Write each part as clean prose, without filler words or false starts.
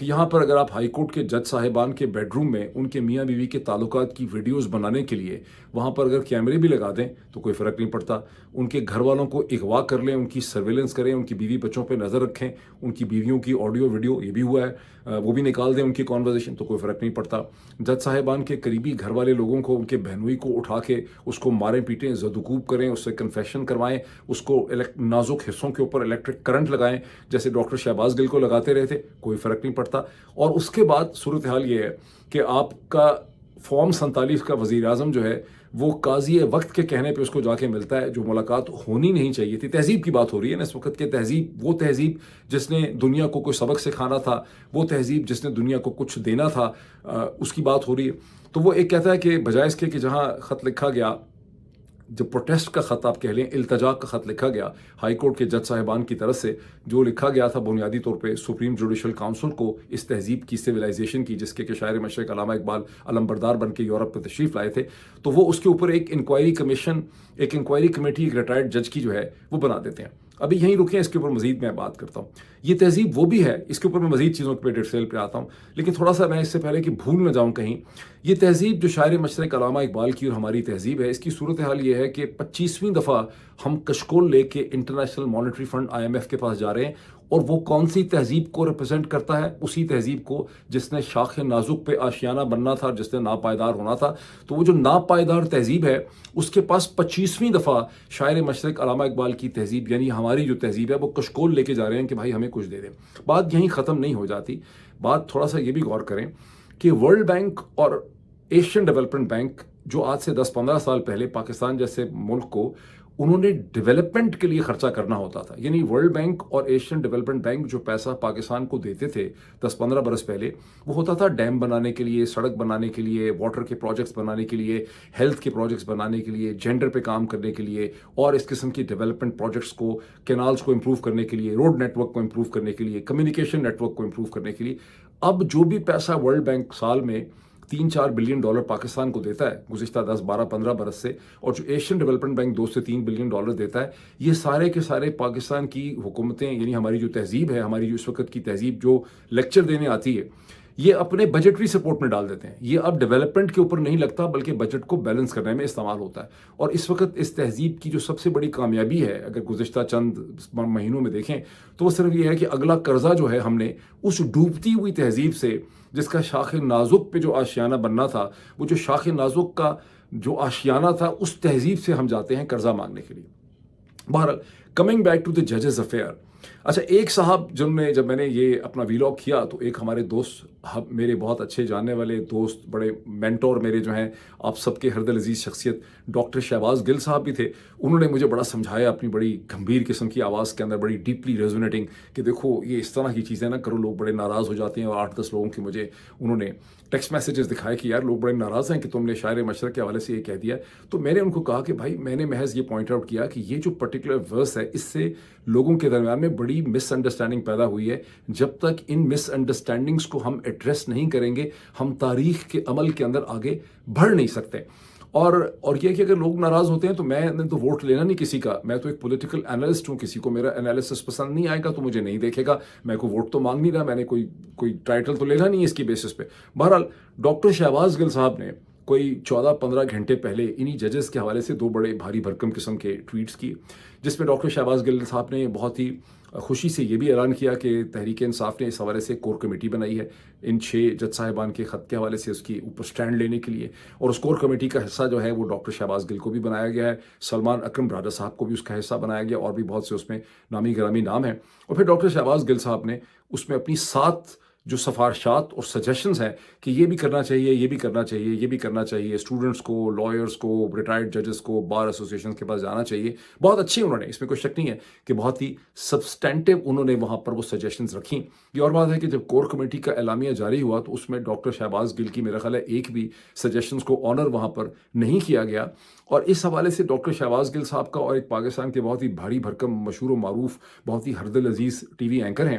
کہ یہاں پر اگر آپ ہائی کورٹ کے جج صاحبان کے بیڈ روم میں ان کے میاں بیوی کے تعلقات کی ویڈیوز بنانے کے لیے وہاں پر اگر کیمرے بھی لگا دیں تو کوئی فرق نہیں پڑتا. ان کے گھر والوں کو اغوا کر لیں, ان کی سرویلنس کریں, ان کی بیوی بچوں پہ نظر رکھیں, ان کی بیویوں کی آڈیو ویڈیو یہ بھی ہوا ہے وہ بھی نکال دیں ان کی کانورزیشن, تو کوئی فرق نہیں پڑتا. جج صاحبان کے قریبی گھر والے لوگوں کو, ان کے بہنوئی کو اٹھا کے اس کو ماریں پیٹیں, زدوکوب کریں, اس سے کنفیشن کروائیں, اس کو نازک حصوں کے اوپر الیکٹرک کرنٹ لگائیں جیسے ڈاکٹر شہباز گل کو لگاتے رہے تھے, کوئی فرق نہیں پڑتا. اور اس کے بعد صورتحال یہ ہے کہ آپ کا فارم 47 کا وزیر اعظم جو ہے وہ قاضی وقت کے کہنے پہ اس کو جا کے ملتا ہے, جو ملاقات ہونی نہیں چاہیے تھی. تہذیب کی بات ہو رہی ہے نا اس وقت, کہ تہذیب, وہ تہذیب جس نے دنیا کو کوئی سبق سکھانا تھا, وہ تہذیب جس نے دنیا کو کچھ دینا تھا, اس کی بات ہو رہی ہے. تو وہ ایک کہتا ہے کہ بجائے اس کے کہ جہاں خط لکھا گیا, جب پروٹیسٹ کا خط آپ کہہ لیں, التجا کا خط لکھا گیا ہائی کورٹ کے جج صاحبان کی طرف سے, جو لکھا گیا تھا بنیادی طور پہ سپریم جوڈیشل کاؤنسل کو, اس تہذیب کی سویلائزیشن کی جس کے شاعر مشرق علامہ اقبال علمبردار بن کے یورپ پہ تشریف لائے تھے, تو وہ اس کے اوپر ایک انکوائری کمیشن, ایک انکوائری کمیٹی ایک ریٹائرڈ جج کی جو ہے وہ بنا دیتے ہیں. ابھی یہیں رکیں, اس کے اوپر مزید میں بات کرتا ہوں. یہ تہذیب وہ بھی ہے, اس کے اوپر میں مزید چیزوں پہ ڈیٹیل پہ آتا ہوں, لیکن تھوڑا سا میں اس سے پہلے کہ بھول نہ جاؤں کہیں, یہ تہذیب جو شاعر مشرق علامہ اقبال کی اور ہماری تہذیب ہے, اس کی صورتحال یہ ہے کہ 25ویں دفعہ ہم کشکول لے کے انٹرنیشنل مانیٹری فنڈ IMF کے پاس جا رہے ہیں, اور وہ کون سی تہذیب کو ریپرزینٹ کرتا ہے؟ اسی تہذیب کو جس نے شاخ نازک پہ آشیانہ بننا تھا, جس نے ناپائیدار ہونا تھا. تو وہ جو ناپائیدار تہذیب ہے اس کے پاس 25ویں دفعہ شاعر مشرق علامہ اقبال کی تہذیب یعنی ہماری جو تہذیب ہے وہ کشکول لے کے جا رہے ہیں کہ بھائی ہمیں کچھ دے دیں. بات یہیں ختم نہیں ہو جاتی. بات تھوڑا سا یہ بھی غور کریں کہ ورلڈ بینک اور ایشین ڈیولپمنٹ بینک جو آج سے 10-15 سال پہلے پاکستان جیسے ملک کو انہوں نے ڈیولپمنٹ کے لیے خرچہ کرنا ہوتا تھا, یعنی ورلڈ بینک اور ایشین ڈیولپمنٹ بینک جو پیسہ پاکستان کو دیتے تھے 10-15 برس پہلے, وہ ہوتا تھا ڈیم بنانے کے لیے, سڑک بنانے کے لیے, واٹر کے پروجیکٹس بنانے کے لیے, ہیلتھ کے پروجیکٹس بنانے کے لیے, جینڈر پہ کام کرنے کے لیے, اور اس قسم کی ڈیولپمنٹ پروجیکٹس کو, کینالز کو امپروو کرنے کے لیے, روڈ نیٹ ورک کو امپروو کرنے کے لیے, کمیونیکیشن نیٹ ورک کو امپروو کرنے کے لیے. اب جو بھی پیسہ ورلڈ بینک سال میں $3-4 بلین پاکستان کو دیتا ہے گزشتہ 10-12-15 برس سے, اور جو ایشین ڈیولپمنٹ بینک $2 سے $3 بلین دیتا ہے, یہ سارے کے سارے پاکستان کی حکومتیں, یعنی ہماری جو تہذیب ہے, ہماری جو اس وقت کی تہذیب جو لیکچر دینے آتی ہے, یہ اپنے بجٹری سپورٹ میں ڈال دیتے ہیں. یہ اب ڈیولپمنٹ کے اوپر نہیں لگتا بلکہ بجٹ کو بیلنس کرنے میں استعمال ہوتا ہے. اور اس وقت اس تہذیب کی جو سب سے بڑی کامیابی ہے, اگر گزشتہ چند مہینوں میں دیکھیں, تو وہ صرف یہ ہے کہ اگلا قرضہ جو ہے ہم نے اس ڈوبتی ہوئی تہذیب سے, جس کا شاخ نازک پہ جو آشیانہ بننا تھا, وہ جو شاخ نازک کا جو آشیانہ تھا, اس تہذیب سے ہم جاتے ہیں قرضہ مانگنے کے لیے. بہرحال کمنگ بیک ٹو دی ججز افیئر. اچھا, ایک صاحب جب میں نے یہ اپنا ویلاگ کیا تو ایک ہمارے دوست, میرے بہت اچھے جاننے والے دوست, بڑے مینٹور میرے جو ہیں, آپ سب کے ہردل عزیز شخصیت ڈاکٹر شہباز گل صاحب بھی تھے. انہوں نے مجھے بڑا سمجھایا اپنی بڑی گمبھیر قسم کی آواز کے اندر, بڑی ڈیپلی ریزونیٹنگ, کہ دیکھو یہ اس طرح کی چیزیں نہ کرو, لوگ بڑے ناراض ہو جاتے ہیں. اور 8-10 لوگوں کی مجھے انہوں نے ٹیکسٹ میسیجز دکھائے کہ یار لوگ بڑے ناراض ہیں کہ تم نے شاعر مشرق کے حوالے سے یہ کہہ دیا. تو میں نے ان کو کہا کہ بھائی میں نے محض یہ پوائنٹ آؤٹ کیا کہ یہ جو پرٹیکولر ورس ہے, اس سے لوگوں کے درمیان میں بڑی مس انڈرسٹینڈنگ پیدا ہوئی ہے. جب تک ان مس انڈرسٹینڈنگس کو ہم ایڈریس نہیں کریں گے, ہم تاریخ کے عمل کے اندر آگے بڑھ نہیں سکتے. اور یہ کہ اگر لوگ ناراض ہوتے ہیں تو میں نے تو ووٹ لینا نہیں کسی کا, میں تو ایک پولیٹیکل انالسٹ ہوں, کسی کو میرا انالیسس پسند نہیں آئے گا تو مجھے نہیں دیکھے گا, میں کوئی ووٹ تو مانگ نہیں رہا, میں نے کوئی ٹائٹل تو لینا نہیں اس کی بیسس پہ. بہرحال ڈاکٹر شہباز گل صاحب نے کوئی 14-15 گھنٹے پہلے انہی ججز کے حوالے سے 2 بڑے بھاری بھرکم قسم کے ٹویٹس کیے, جس میں ڈاکٹر شہباز گل صاحب نے بہت ہی خوشی سے یہ بھی اعلان کیا کہ تحریک انصاف نے اس حوالے سے کور کمیٹی بنائی ہے ان 6 جج صاحبان کے خط کے حوالے سے اس کی اوپر سٹینڈ لینے کے لیے. اور اس کور کمیٹی کا حصہ جو ہے وہ ڈاکٹر شہباز گل کو بھی بنایا گیا ہے, سلمان اکرم برادر صاحب کو بھی اس کا حصہ بنایا گیا, اور بھی بہت سے اس میں نامی گرامی نام ہیں. اور پھر ڈاکٹر شہباز گل صاحب نے اس میں اپنی 7 جو سفارشات اور سجیشنز ہیں کہ یہ بھی کرنا چاہیے, یہ بھی کرنا چاہیے, یہ بھی کرنا چاہیے, اسٹوڈنٹس کو, لائرز کو, ریٹائرڈ ججز کو, بار ایسوسیشن کے پاس جانا چاہیے. بہت اچھی انہوں نے, اس میں کوئی شک نہیں ہے کہ بہت ہی سبسٹینٹیو انہوں نے وہاں پر وہ سجیشنز رکھیں. یہ اور بات ہے کہ جب کور کمیٹی کا اعلامیہ جاری ہوا تو اس میں ڈاکٹر شہباز گل کی میرا خیال ہے ایک بھی سجیشنز کو آنر وہاں پر نہیں کیا گیا. اور اس حوالے سے ڈاکٹر شہباز گل صاحب کا, اور ایک پاکستان کے بہت ہی بھاری بھرکم مشہور و معروف, بہت ہی ہردل عزیز ٹی وی اینکر ہیں,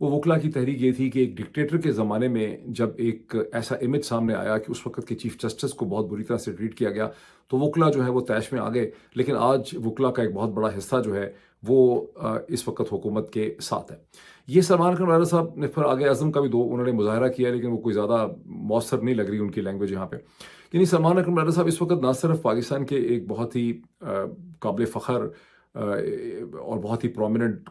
وہ وکلا کی تحریک یہ تھی کہ ایک ڈکٹیٹر کے زمانے میں جب ایک ایسا امیج سامنے آیا کہ اس وقت کے چیف جسٹس کو بہت بری طرح سے ٹریٹ کیا گیا تو وکلا جو ہے وہ طیش میں آ گئے، لیکن آج وکلا کا ایک بہت بڑا حصہ جو ہے وہ اس وقت حکومت کے ساتھ ہے۔ یہ سلمان اکرم راجہ صاحب نے پھر آگے اعظم کا بھی انہوں نے مظاہرہ کیا، لیکن وہ کوئی زیادہ مؤثر نہیں لگ رہی ان کی لینگویج یہاں پہ۔ یعنی سلمان اکرم راجہ صاحب اس وقت نہ صرف پاکستان کے ایک بہت ہی قابل فخر اور بہت ہی پرومیننٹ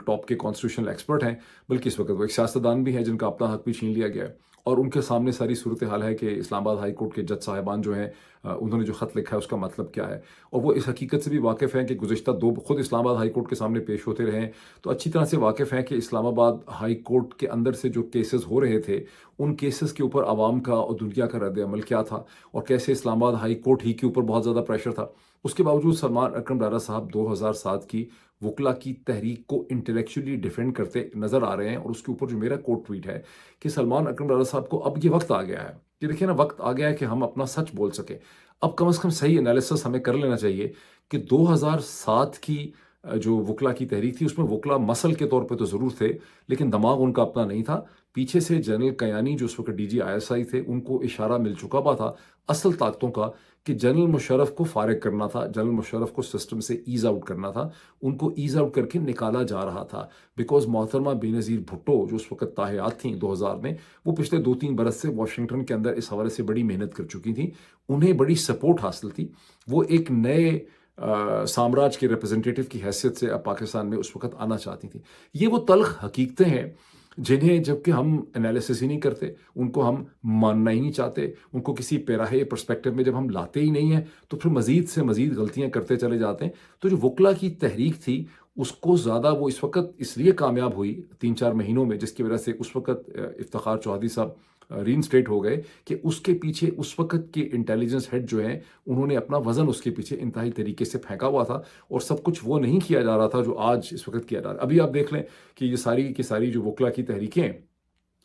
ٹاپ کے کانسٹیٹیوشنل ایکسپرٹ ہیں، بلکہ اس وقت وہ ایک سیاستدان بھی ہیں جن کا اپنا حق بھی چھین لیا گیا ہے، اور ان کے سامنے ساری صورتحال ہے کہ اسلام آباد ہائی کورٹ کے جج صاحبان جو ہیں انہوں نے جو خط لکھا ہے اس کا مطلب کیا ہے، اور وہ اس حقیقت سے بھی واقف ہیں کہ گزشتہ خود اسلام آباد ہائی کورٹ کے سامنے پیش ہوتے رہے ہیں تو اچھی طرح سے واقف ہیں کہ اسلام آباد ہائی کورٹ کے اندر سے جو کیسز ہو رہے تھے ان کیسز کے اوپر عوام کا اور دنیا کا رد عمل کیا تھا، اور کیسے اسلام آباد ہائی کورٹ ہی کے اوپر بہت زیادہ پریشر تھا۔ اس کے باوجود سلمان اکرم راجہ صاحب 2007 کی وکلا کی تحریک کو انٹلیکچولی ڈیفینڈ کرتے نظر آ رہے ہیں، اور اس کے اوپر جو میرا کوٹ ٹویٹ ہے کہ سلمان اکرم راجہ صاحب کو اب یہ وقت آ گیا ہے کہ دیکھیں نا، وقت آ گیا ہے کہ ہم اپنا سچ بول سکیں۔ اب کم از کم صحیح انالیسس ہمیں کر لینا چاہیے کہ 2007 کی جو وکلا کی تحریک تھی اس میں وکلا مسل کے طور پہ تو ضرور تھے، لیکن دماغ ان کا اپنا نہیں تھا۔ پیچھے سے جنرل کیانی جو اس وقت ڈی جی ISI تھے ان کو اشارہ مل چکا ہوا تھا اصل طاقتوں کا کہ جنرل مشرف کو فارغ کرنا تھا، جنرل مشرف کو سسٹم سے ایز آؤٹ کرنا تھا، ان کو ایز آؤٹ کر کے نکالا جا رہا تھا، بیکاز محترمہ بینظیر بھٹو جو اس وقت تاحیات تھیں 2000 میں، وہ پچھلے 2-3 برس سے واشنگٹن کے اندر اس حوالے سے بڑی محنت کر چکی تھیں، انہیں بڑی سپورٹ حاصل تھی، وہ ایک نئے سامراج کے ریپرزنٹیٹیو کی حیثیت سے اب پاکستان میں اس وقت آنا چاہتی تھیں۔ یہ وہ تلخ حقیقتیں ہیں جنہیں جبکہ ہم انالیسس ہی نہیں کرتے، ان کو ہم ماننا ہی نہیں چاہتے، ان کو کسی پیراہے پرسپیکٹو میں جب ہم لاتے ہی نہیں ہیں تو پھر مزید سے مزید غلطیاں کرتے چلے جاتے ہیں۔ تو جو وکلا کی تحریک تھی اس کو زیادہ وہ اس وقت اس لیے کامیاب ہوئی 3-4 مہینوں میں، جس کی وجہ سے اس وقت افتخار چوہدری صاحب ری انسٹیٹ ہو گئے، کہ اس کے پیچھے اس وقت کے انٹیلیجنس ہیڈ جو ہیں انہوں نے اپنا وزن اس کے پیچھے انتہائی طریقے سے پھینکا ہوا تھا، اور سب کچھ وہ نہیں کیا جا رہا تھا جو آج اس وقت کیا جا رہا ہے۔ ابھی آپ دیکھ لیں کہ یہ ساری کی ساری جو وکلا کی تحریکیں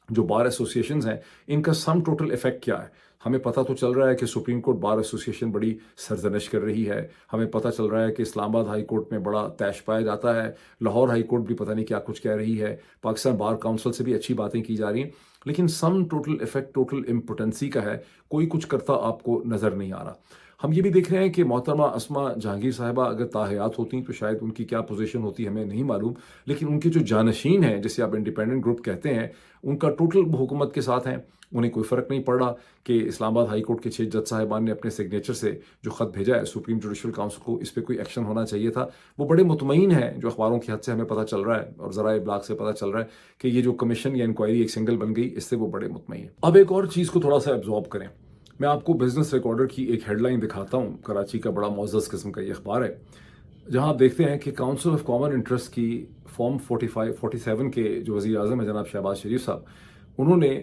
جو بار ایسوسیشنز ہیں ان کا سم ٹوٹل ایفیکٹ کیا ہے، ہمیں پتہ تو چل رہا ہے کہ سپریم کورٹ بار ایسوسیشن بڑی سرزنش کر رہی ہے، ہمیں پتہ چل رہا ہے کہ اسلام آباد ہائی کورٹ میں بڑا طیش پایا جاتا ہے، لاہور ہائی کورٹ بھی پتہ نہیں کیا کچھ کہہ رہی ہے، پاکستان بار کونسل سے بھی اچھی باتیں کی جا رہی ہیں، لیکن سم ٹوٹل ایفیکٹ ٹوٹل امپوٹنسی کا ہے، کوئی کچھ کرتا آپ کو نظر نہیں آ رہا۔ ہم یہ بھی دیکھ رہے ہیں کہ محترمہ اسما جہانگیر صاحبہ اگر تاحیات ہوتی تو شاید ان کی کیا پوزیشن ہوتی ہمیں نہیں معلوم، لیکن ان کے جو جانشین ہیں جسے آپ انڈیپینڈنٹ گروپ کہتے ہیں ان کا ٹوٹل حکومت کے ساتھ ہیں، انہیں کوئی فرق نہیں پڑ رہا کہ اسلام آباد ہائی کورٹ کے 6 جج صاحبان نے اپنے سگنیچر سے جو خط بھیجا ہے سپریم جوڈیشل کاؤنسل کو، اس پہ کوئی ایکشن ہونا چاہیے تھا، وہ بڑے مطمئن ہیں، جو اخباروں کی حد سے ہمیں پتہ چل رہا ہے اور ذرائع ابلاغ سے پتہ چل رہا ہے کہ یہ جو کمیشن یا انکوائری ایک سنگل بن گئی، اس سے وہ بڑے مطمئن ہیں۔ اب ایک اور چیز کو تھوڑا سا ایبزارب کریں، میں آپ کو بزنس ریکارڈر کی ایک ہیڈ لائن دکھاتا ہوں، کراچی کا بڑا معزز قسم کا یہ اخبار ہے، جہاں آپ دیکھتے ہیں کہ کاؤنسل آف کامن انٹرسٹ کی فارم 47 کے جو وزیر اعظم ہیں جناب شہباز شریف صاحب، انہوں نے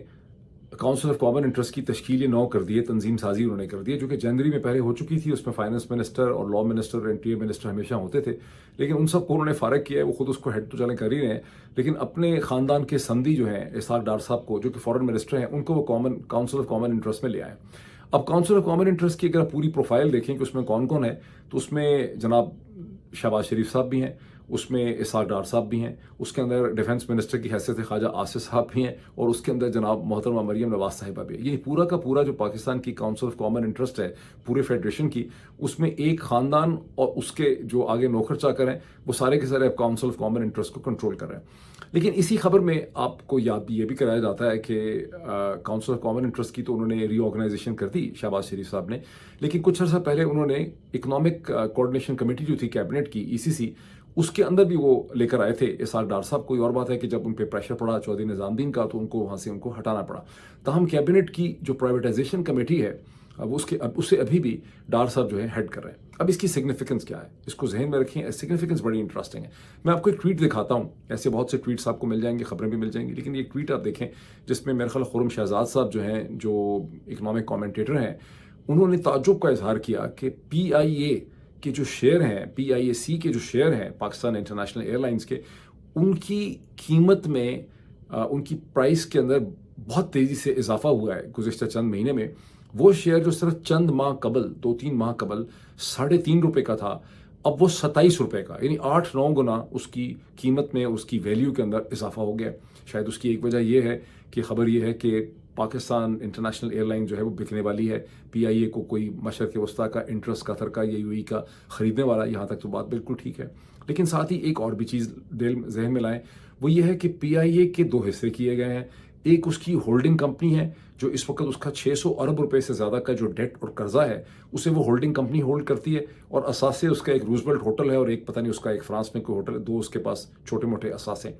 کاؤنسل آف کامن انٹرسٹ کی تشکیل 9 کر دی ہے، تنظیم سازی انہوں نے کر دی ہے، جو کہ جنوری میں پہلے ہو چکی تھی، اس میں فائنانس منسٹر اور لا منسٹر اور انٹیریئر منسٹر ہمیشہ ہوتے تھے، لیکن ان سب کو انہوں نے فارغ کیا ہے، وہ خود اس کو ہیڈ تو چلیں کر ہی رہے ہیں، لیکن اپنے خاندان کے سندھی جو ہیں اسحاق ڈار صاحب کو، جو کہ فارن منسٹر ہیں، ان کو وہ کاؤنسل آف کامن انٹرسٹ میں لے آئے۔ اب کاؤنسل آف کامن انٹرسٹ کی اگر آپ پوری پروفائل دیکھیں کہ اس میں کون کون ہے، تو اس میں جناب شہباز شریف صاحب بھی ہیں، اس میں اسحاق ڈار صاحب بھی ہیں، اس کے اندر ڈیفنس منسٹر کی حیثیت خواجہ آصف صاحب بھی ہیں، اور اس کے اندر جناب محترمہ مریم نواز صاحبہ بھی ہے۔ یہ پورا کا پورا جو پاکستان کی کاؤنسل آف کامن انٹرسٹ ہے پورے فیڈریشن کی، اس میں ایک خاندان اور اس کے جو آگے نوکر چاکر ہیں وہ سارے کے سارے اب کاؤنسل آف کامن انٹرسٹ کو کنٹرول کر رہے ہیں۔ لیکن اسی خبر میں آپ کو یاد یہ بھی کرایا جاتا ہے کہ کاؤنسل آف کامن انٹرسٹ کی تو انہوں نے ری آرگنائزیشن کر دی شہباز شریف صاحب نے، لیکن کچھ عرصہ پہلے انہوں نے اکنامک کوآرڈینیشن کمیٹی جو تھی کیبنٹ کی ECC، اس کے اندر بھی وہ لے کر آئے تھے اسحاق ڈار صاحب۔ کوئی اور بات ہے کہ جب ان پہ پریشر پڑا چودھری نظام الدین کا تو ان کو وہاں سے ان کو ہٹانا پڑا، تاہم کیبنٹ کی جو پرائیویٹائزیشن کمیٹی ہے اسے ابھی بھی ڈار صاحب جو ہے ہیڈ کر رہے ہیں۔ اب اس کی سگنیفیکنس کیا ہے، اس کو ذہن میں رکھیں، سگنیفیکنس بڑی انٹرسٹنگ ہے۔ میں آپ کو ایک ٹویٹ دکھاتا ہوں، ایسے بہت سے ٹویٹس آپ کو مل جائیں گے، خبریں بھی مل جائیں گی، لیکن یہ ٹویٹ آپ دیکھیں جس میں میرے خیال خرم شہزاد صاحب جو ہیں، جو اکنامک کامنٹیٹر ہیں، انہوں نے تعجب کا اظہار کیا کہ PIA کے جو شیئر ہیں، PIAC کے جو شیئر ہیں پاکستان انٹرنیشنل ایئر لائنز کے، ان کی قیمت میں ان کی پرائس کے اندر بہت تیزی سے اضافہ ہوا ہے گزشتہ چند مہینے میں۔ وہ شیئر جو صرف چند ماہ قبل 2-3 ماہ قبل 3.5 روپے کا تھا، اب وہ 27 روپے کا، یعنی 8-9 گنا اس کی قیمت میں، اس کی ویلیو کے اندر اضافہ ہو گیا. شاید اس کی ایک وجہ یہ ہے کہ خبر یہ ہے کہ پاکستان انٹرنیشنل ایئر لائن جو ہے وہ بکنے والی ہے. پی آئی اے کو کوئی مشرق وسطیٰ کا انٹرسٹ قطر کا یا یو ای کا خریدنے والا. یہاں تک تو بات بالکل ٹھیک ہے، لیکن ساتھ ہی ایک اور بھی چیز ذہن میں لائیں، وہ یہ ہے کہ پی آئی اے کے 2 حصے کیے گئے ہیں. ایک اس کی ہولڈنگ کمپنی ہے جو اس وقت اس کا 600 ارب روپے سے زیادہ کا جو ڈیٹ اور قرضہ ہے اسے وہ ہولڈنگ کمپنی ہولڈ کرتی ہے، اور اثاثے اس کا ایک روزویلٹ ہوٹل ہے اور ایک پتہ نہیں اس کا ایک فرانس میں کوئی ہوٹل ہے. 2 اس کے پاس چھوٹے موٹے اثاثے.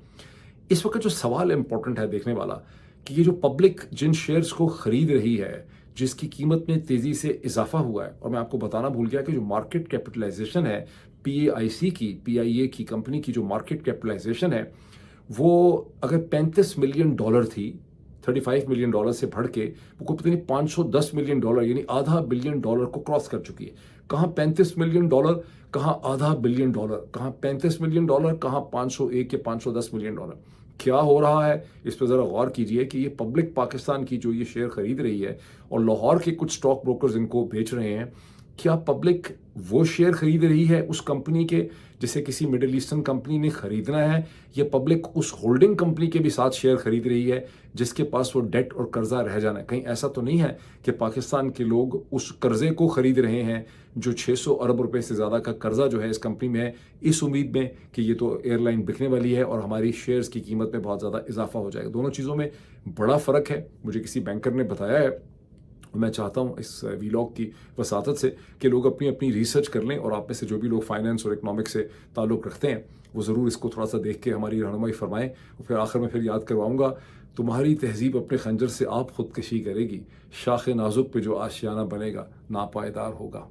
اس وقت جو سوال امپورٹنٹ ہے دیکھنے والا کہ یہ جو پبلک جن شیئرز کو خرید رہی ہے، جس کی قیمت میں تیزی سے اضافہ ہوا ہے، اور میں آپ کو بتانا بھول گیا کہ جو مارکیٹ کیپٹلائزیشن ہے پی اے آئی سی کی، پی آئی اے کی کمپنی کی جو مارکیٹ کیپٹلائزیشن ہے وہ اگر $35 ملین تھی، $35 ملین سے بڑھ کے وہ کو پتہ نہیں $510 ملین یعنی $500 ملین کو کراس کر چکی ہے. کہاں $35 ملین، کہاں $500 ملین، کہاں $35 ملین، کہاں 501 یا $510 ملین. کیا ہو رہا ہے اس پہ ذرا غور کیجئے کہ یہ پبلک پاکستان کی جو یہ شیئر خرید رہی ہے اور لاہور کے کچھ اسٹاک بروکرز ان کو بیچ رہے ہیں، کیا پبلک وہ شیئر خرید رہی ہے اس کمپنی کے جسے کسی مڈل ایسٹرن کمپنی نے خریدنا ہے، یا پبلک اس ہولڈنگ کمپنی کے بھی ساتھ شیئر خرید رہی ہے جس کے پاس وہ ڈیٹ اور قرضہ رہ جانا ہے؟ کہیں ایسا تو نہیں ہے کہ پاکستان کے لوگ اس قرضے کو خرید رہے ہیں جو 600 ارب روپے سے زیادہ کا قرضہ جو ہے اس کمپنی میں ہے، اس امید میں کہ یہ تو ایئر لائن بکنے والی ہے اور ہماری شیئرز کی قیمت میں بہت زیادہ اضافہ ہو جائے گا. دونوں چیزوں میں بڑا فرق ہے. مجھے کسی بینکر نے بتایا ہے، میں چاہتا ہوں اس ویلاگ کی وساطت سے کہ لوگ اپنی اپنی ریسرچ کر لیں، اور آپ میں سے جو بھی لوگ فائنانس اور اکنامکس سے تعلق رکھتے ہیں وہ ضرور اس کو تھوڑا سا دیکھ کے ہماری رہنمائی فرمائیں. اور پھر آخر میں پھر یاد کرواؤں گا، تمہاری تہذیب اپنے خنجر سے آپ خودکشی کرے گی، شاخ نازک پہ جو آشیانہ بنے گا ناپائیدار ہوگا.